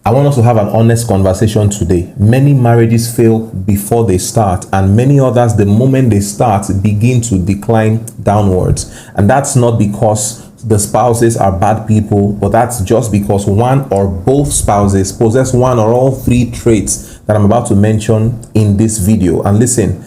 I want us to have an honest conversation today. Many marriages fail before they start, and many others, the moment they start, begin to decline downwards. And that's not because the spouses are bad people, but that's just because one or both spouses possess one or all three traits that I'm about to mention in this video. And listen,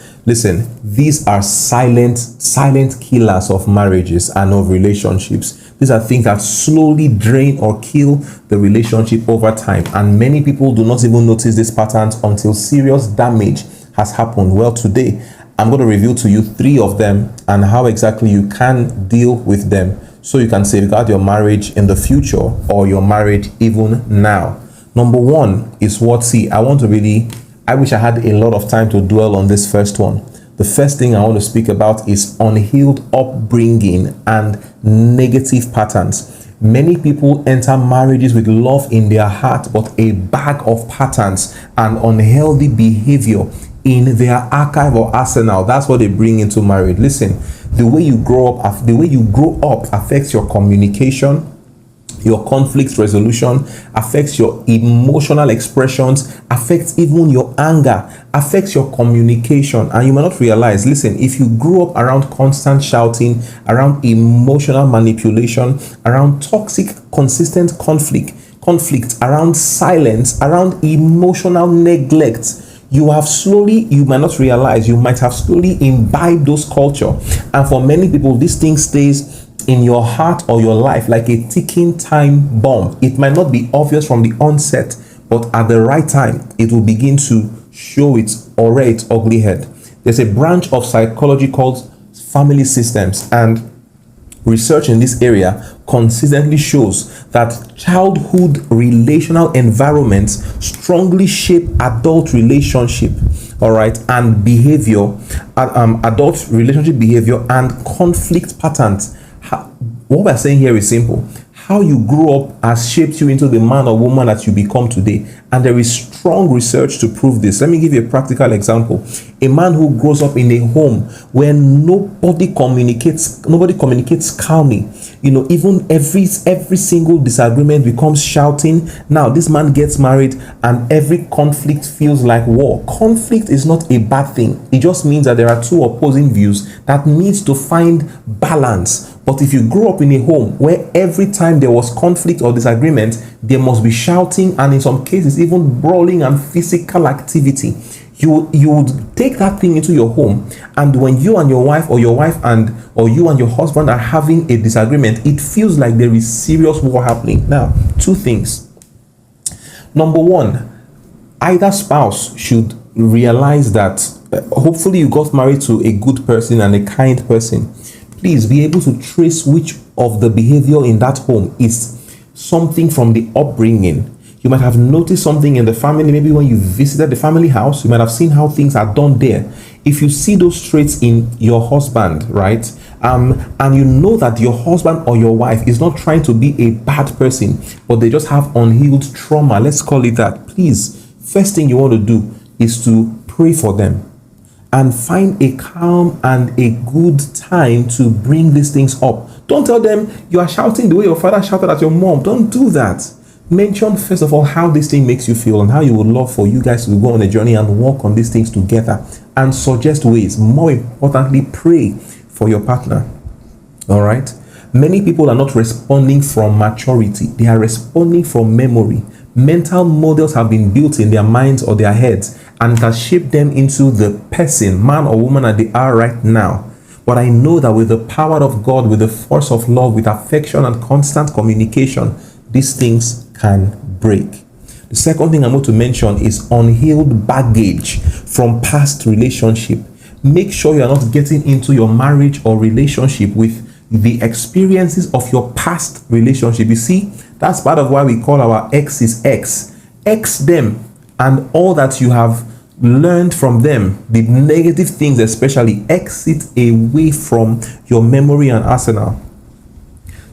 these are silent killers of marriages and of relationships. These are things that slowly drain or kill the relationship over time. And many people do not even notice these patterns until serious damage has happened. Well, today, I'm going to reveal to you 3 of them and how exactly you can deal with them so you can safeguard your marriage in the future or your marriage even now. Number 1 is what, I wish I had a lot of time to dwell on this first one. The first thing I want to speak about is unhealed upbringing and negative patterns. Many people enter marriages with love in their heart, but a bag of patterns and unhealthy behavior in their archive or arsenal. That's what they bring into marriage. Listen, the way you grow up affects your communication, your conflict resolution, affects your emotional expressions, affects even your anger, affects your communication. And you might not realize, listen, if you grew up around constant shouting, around emotional manipulation, around toxic, consistent conflict, around silence, around emotional neglect, you might not realize, you might have slowly imbibed those culture. And for many people, this thing stays in your heart or your life like a ticking time bomb. It might not be obvious from the onset, but at the right time, it will begin to show its ugly head. There's a branch of psychology called family systems, and research in this area consistently shows that childhood relational environments strongly shape adult relationship, and behavior, adult relationship behavior and conflict patterns. What we're saying here is simple. How you grew up has shaped you into the man or woman that you become today. And there is strong research to prove this. Let me give you a practical example. A man who grows up in a home where nobody communicates calmly, even every single disagreement becomes shouting. Now this man gets married and every conflict feels like war. Conflict is not a bad thing. It just means that there are two opposing views that needs to find balance. But if you grew up in a home where every time there was conflict or disagreement, there must be shouting and in some cases even brawling and physical activity, you would take that thing into your home, and when you and your wife or you and your husband are having a disagreement, it feels like there is serious war happening. Now, 2 things. Number 1, either spouse should realize that hopefully you got married to a good person and a kind person. Please be able to trace which of the behavior in that home is something from the upbringing. You might have noticed something in the family. Maybe when you visited the family house, you might have seen how things are done there. If you see those traits in your husband, right, and you know that your husband or your wife is not trying to be a bad person, but they just have unhealed trauma, let's call it that, please, first thing you want to do is to pray for them and find a calm and a good time to bring these things up. Don't tell them you are shouting the way your father shouted at your mom. Don't do that. Mention first of all how this thing makes you feel and how you would love for you guys to go on a journey and work on these things together, and suggest ways. More importantly, pray for your partner. All right. Many people are not responding from maturity. They are responding from memory. Mental models have been built in their minds or their heads, and it has shaped them into the person, man or woman that they are right now. But I know that with the power of God, with the force of love, with affection and constant communication, these things can break. The second thing I'm going to mention is unhealed baggage from past relationship. Make sure you are not getting into your marriage or relationship with the experiences of your past relationship. You see, that's part of why we call our exes X. X them and all that you have learned from them, the negative things especially, exit away from your memory and arsenal.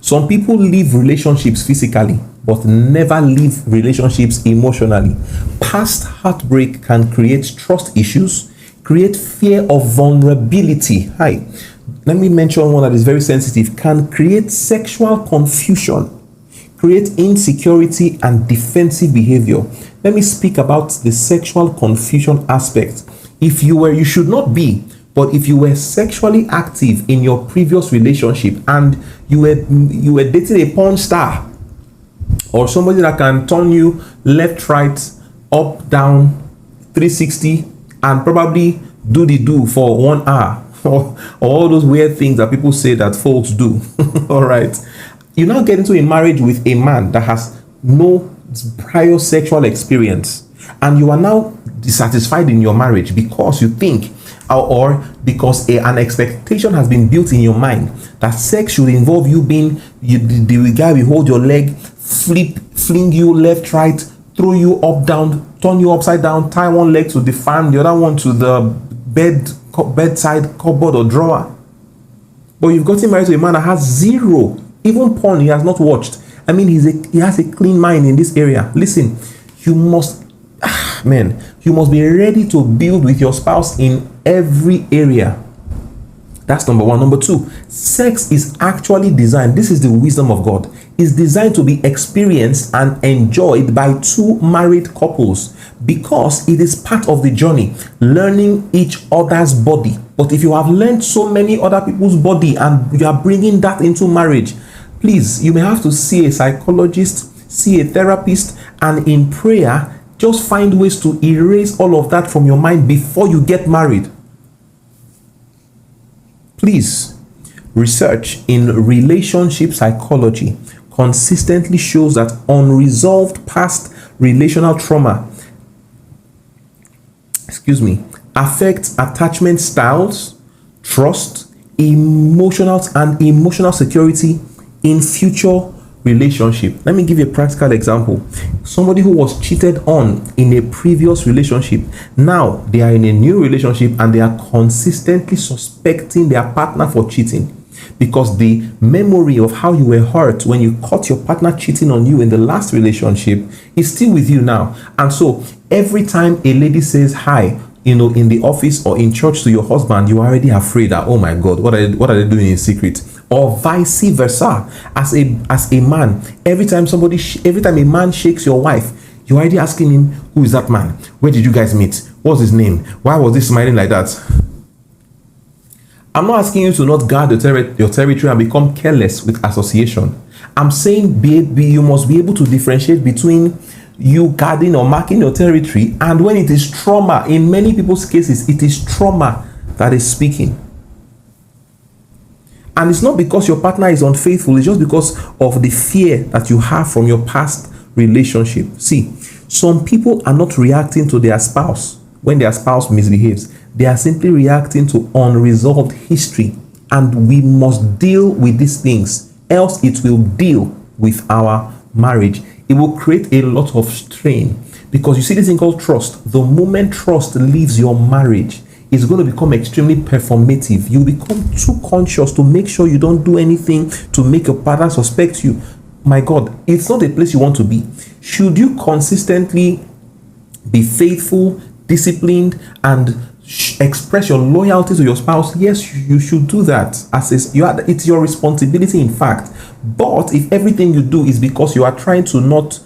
Some people leave relationships physically, but never leave relationships emotionally. Past heartbreak can create trust issues, create fear of vulnerability. Let me mention one that is very sensitive. Can create sexual confusion, create insecurity and defensive behavior. Let me speak about the sexual confusion aspect. If you should not be, but if you were sexually active in your previous relationship and you were dating a porn star or somebody that can turn you left, right, up, down, 360, and probably do for 1 hour, or all those weird things that people say that folks do. All right, you now get into a marriage with a man that has no prior sexual experience, and you are now dissatisfied in your marriage because you think, or because an expectation has been built in your mind that sex should involve you being the guy will hold your leg, fling you left, right, throw you up, down, turn you upside down, tie one leg to the fan, the other one to the bedside cupboard or drawer. But you've gotten married to a man that has zero, even porn he has not watched. I mean, he has a clean mind in this area. Listen, you must be ready to build with your spouse in every area. That's number one. Number two, sex is actually designed, this is the wisdom of God, is designed to be experienced and enjoyed by two married couples because it is part of the journey, learning each other's body. But if you have learned so many other people's body and you are bringing that into marriage, please, you may have to see a psychologist, see a therapist, and in prayer, just find ways to erase all of that from your mind before you get married. Please, research in relationship psychology consistently shows that unresolved past relational trauma, affects attachment styles, trust, emotional security in future relationship. Let me give you a practical example. Somebody who was cheated on in a previous relationship, now they are in a new relationship and they are consistently suspecting their partner for cheating because the memory of how you were hurt when you caught your partner cheating on you in the last relationship is still with you now. And so every time a lady says hi, in the office or in church to your husband, you're already afraid that, oh my God, what are they doing in secret? Or vice versa. As a man, every time a man shakes your wife, you're already asking him, who is that man? Where did you guys meet? What's his name? Why was he smiling like that? I'm not asking you to not guard your territory and become careless with association. I'm saying you must be able to differentiate between you guarding or marking your territory and when it is trauma. In many people's cases, it is trauma that is speaking. And it's not because your partner is unfaithful, it's just because of the fear that you have from your past relationship. See, some people are not reacting to their spouse when their spouse misbehaves. They are simply reacting to unresolved history. And we must deal with these things, else it will deal with our marriage. It will create a lot of strain because you see this thing called trust. The moment trust leaves your marriage, it's going to become extremely performative. You become too conscious to make sure you don't do anything to make your partner suspect you. My God, it's not a place you want to be. Should you consistently be faithful, disciplined, and express your loyalty to your spouse? Yes, you should do that. It's your responsibility, in fact. But if everything you do is because you are trying to not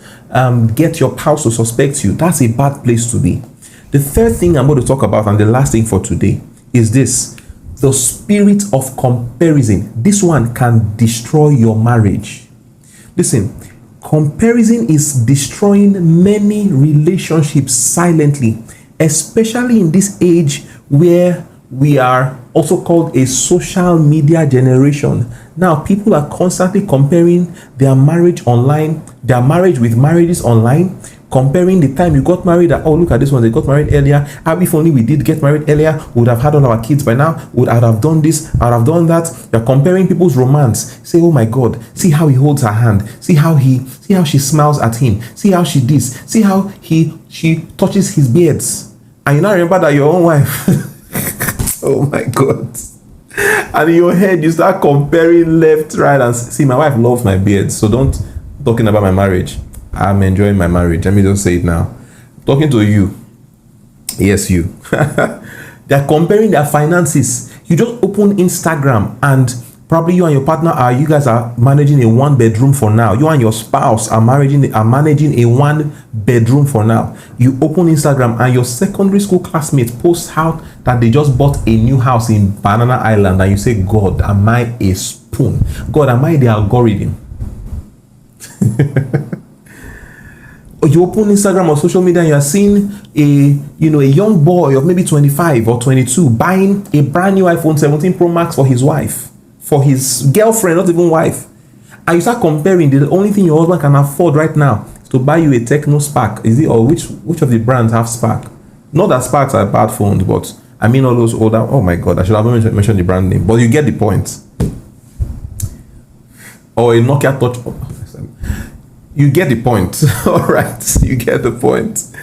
get your spouse to suspect you, that's a bad place to be. The third thing I'm going to talk about, and the last thing for today, is this: the spirit of comparison. This one can destroy your marriage. Listen, comparison is destroying many relationships silently, especially in this age where we are also called a social media generation. Now, people are constantly comparing their marriage online, their marriage with marriages online, comparing the time you got married. Oh, look at this one, they got married earlier. If only we did get married earlier, we would have had all our kids by now. Would I have done this? I would have done that. You're comparing people's romance. Say, oh my God, see how he holds her hand. See how she smiles at him. See how she this. See how she touches his beards. And you now remember that your own wife. Oh my God. And in your head, you start comparing left, right, and see, my wife loves my beard. So don't talking about my marriage. I'm enjoying my marriage. Let me just say it now. Talking to you. Yes, you. They're comparing their finances. You just open Instagram and Probably you and your partner you guys are managing a 1 bedroom for now. You and your spouse are managing a 1 bedroom for now. You open Instagram and your secondary school classmates post out that they just bought a new house in Banana Island, and you say, God, am I a spoon? God, am I the algorithm? You open Instagram or social media and you are seeing a young boy of maybe 25 or 22 buying a brand new iPhone 17 Pro Max for his wife, for his girlfriend, not even wife. And you start comparing. The only thing your husband can afford right now is to buy you a Techno Spark. Is it, or which of the brands have Spark? Not that Sparks are bad phones, but I mean all those older. Oh my God, I should have mentioned the brand name, but you get the point. Or a Nokia Touch. You get the point. All right, you get the point.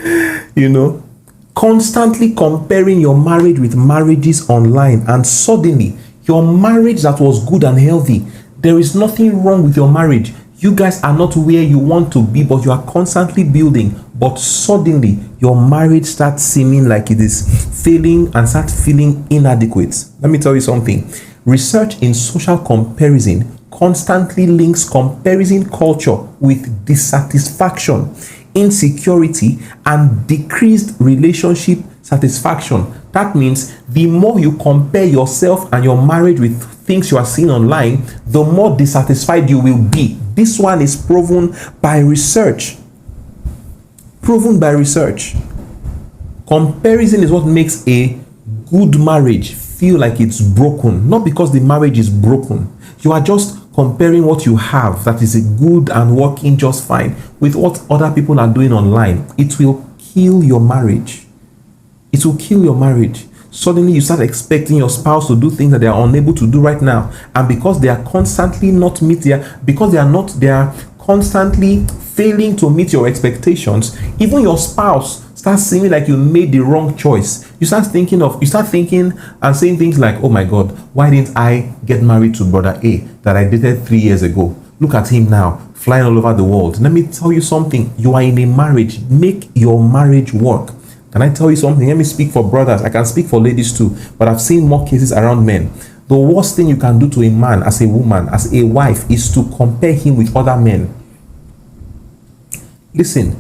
Constantly comparing your marriage with marriages online, and suddenly your marriage that was good and healthy, there is nothing wrong with your marriage. You guys are not where you want to be, but you are constantly building. But suddenly your marriage starts seeming like it is failing and starts feeling inadequate. Let me tell you something. Research in social comparison constantly links comparison culture with dissatisfaction, insecurity, and decreased relationship satisfaction. That means the more you compare yourself and your marriage with things you are seeing online, the more dissatisfied you will be. This one is proven by research. Proven by research. Comparison is what makes a good marriage feel like it's broken, not because the marriage is broken. You are just comparing what you have that is good and working just fine with what other people are doing online. It will kill your marriage. It will kill your marriage. Suddenly you start expecting your spouse to do things that they are unable to do right now, and because they are constantly they are constantly failing to meet your expectations, even your spouse starts seeming like you made the wrong choice. You start thinking and saying things like, oh my God, why didn't I get married to brother A that I dated 3 years ago? Look at him now, flying all over the world. Let me tell you something. You are in a marriage. Make your marriage work. Can I tell you something? Let me speak for brothers. I can speak for ladies too, but I've seen more cases around men. The worst thing you can do to a man, as a woman, as a wife, is to compare him with other men. Listen,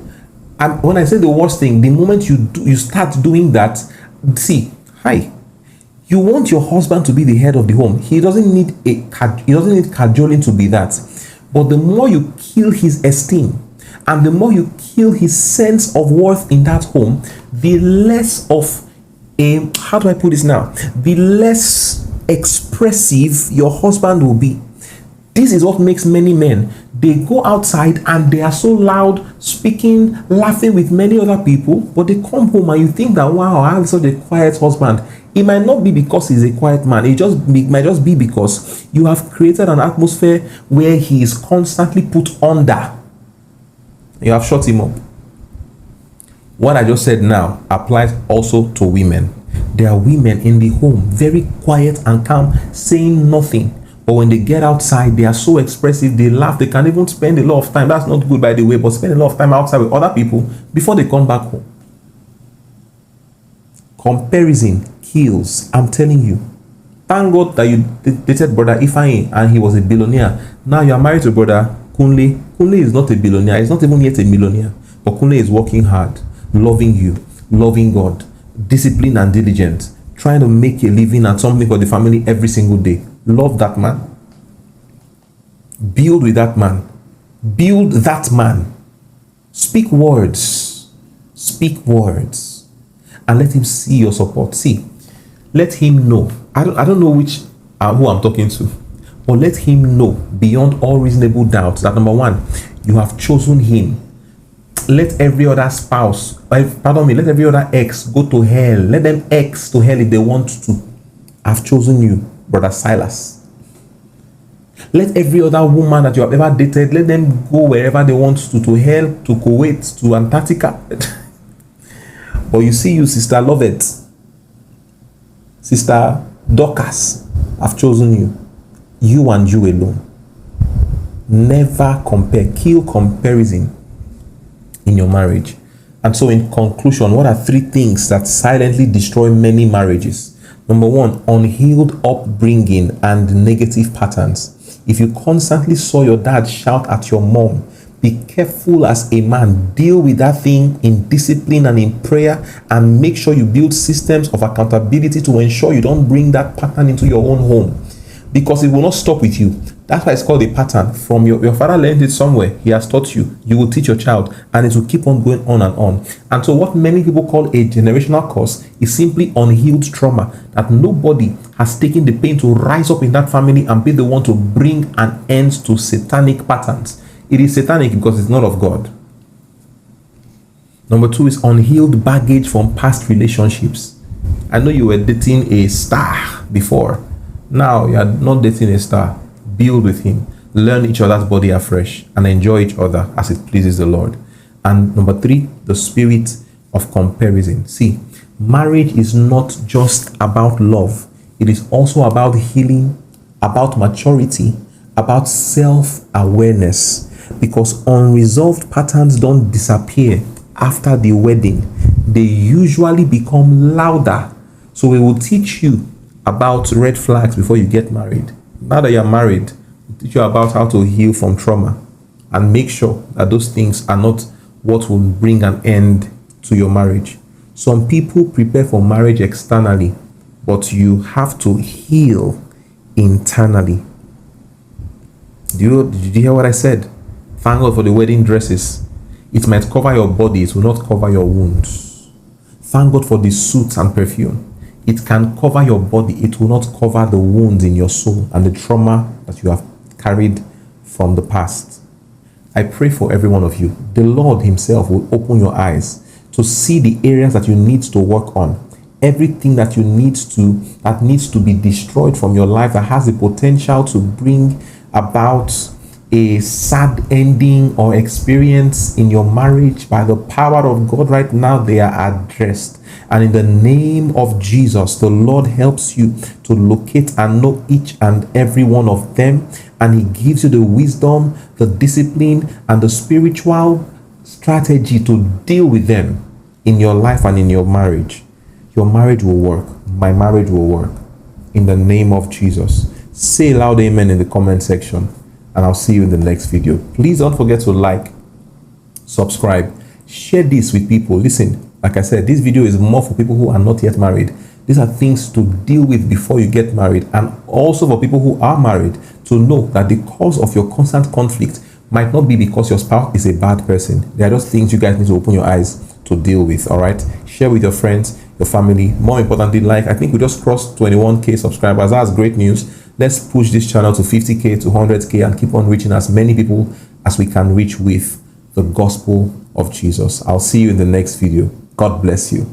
when I say the worst thing, the moment you start doing that, you want your husband to be the head of the home. He doesn't need cajoling to be that. But the more you kill his esteem, and the more you kill his sense of worth in that home, the less of the less expressive your husband will be. This is what makes many men, they go outside and they are so loud, speaking, laughing with many other people, but they come home and you think that, wow, I have such a quiet husband. It might not be because he's a quiet man. It might just be because you have created an atmosphere where he is constantly put under. You have shut him up. What I just said now applies also to women. There are women in the home, very quiet and calm, saying nothing. But when they get outside, they are so expressive, they laugh, they can even spend a lot of time. That's not good, by the way, but spend a lot of time outside with other people before they come back home. Comparison kills, I'm telling you. Thank God that you dated brother Ifeanyi and he was a billionaire. Now you are married to brother Kunle. Kunle is not a billionaire. He's not even yet a millionaire. But Kunle is working hard, loving you, loving God, disciplined and diligent, trying to make a living and something for the family every single day. Love that man. Build with that man. Build that man. Speak words. Speak words. And let him see your support. See, let him know. I don't know who I'm talking to. But let him know beyond all reasonable doubt that, number one, you have chosen him. Let every other let every other ex go to hell. Let them ex to hell if they want to. I've chosen you, brother Silas. Let every other woman that you have ever dated, let them go wherever they want to hell, to Kuwait, to Antarctica. But you see, you, Sister Lovett, Sister Dorcas, I've chosen you. You and you alone. Never compare. Kill comparison in your marriage. And so in conclusion, what are 3 things that silently destroy many marriages? Number one, unhealed upbringing and negative patterns. If you constantly saw your dad shout at your mom, be careful as a man. Deal with that thing in discipline and in prayer, and make sure you build systems of accountability to ensure you don't bring that pattern into your own home, because it will not stop with you. That's why it's called a pattern. From your father learned it somewhere. He has taught you. You will teach your child, and it will keep on going on and on. And so what many people call a generational curse is simply unhealed trauma that nobody has taken the pain to rise up in that family and be the one to bring an end to satanic patterns. It is satanic because it's not of God. Number two is unhealed baggage from past relationships. I know you were dating a star before. Now you are not dating a star. Build with him. Learn each other's body afresh and enjoy each other as it pleases the Lord. And number three, the spirit of comparison. See, marriage is not just about love. It is also about healing, about maturity, about self-awareness. Because unresolved patterns don't disappear after the wedding. They usually become louder. So we will teach you about red flags before you get married. Now that you're married, we'll teach you about how to heal from trauma and make sure that those things are not what will bring an end to your marriage. Some people prepare for marriage externally, but you have to heal internally. Did you hear what I said? Thank God for the wedding dresses. It might cover your body, it will not cover your wounds. Thank God for the suits and perfume. It can cover your body, it will not cover the wounds in your soul and the trauma that you have carried from the past. I pray for every one of you. The Lord himself will open your eyes to see the areas that you need to work on. Everything that needs to be destroyed from your life that has the potential to bring about a sad ending or experience in your marriage, by the power of God right now, they are addressed. And in the name of Jesus, the Lord helps you to locate and know each and every one of them, and he gives you the wisdom, the discipline, and the spiritual strategy to deal with them in your life and in your marriage. Your marriage will work. My marriage will work. In the name of Jesus. Say loud amen in the comment section, and I'll see you in the next video. Please don't forget to like, subscribe, share this with people. Listen, like I said, this video is more for people who are not yet married. These are things to deal with before you get married, and also for people who are married to know that the cause of your constant conflict might not be because your spouse is a bad person. There are just things you guys need to open your eyes to deal with. All right, share with your friends, your family. More importantly, like, I think we just crossed 21k subscribers. That's great news. Let's push this channel to 50k, to 100k, and keep on reaching as many people as we can reach with the gospel of Jesus. I'll see you in the next video. God bless you.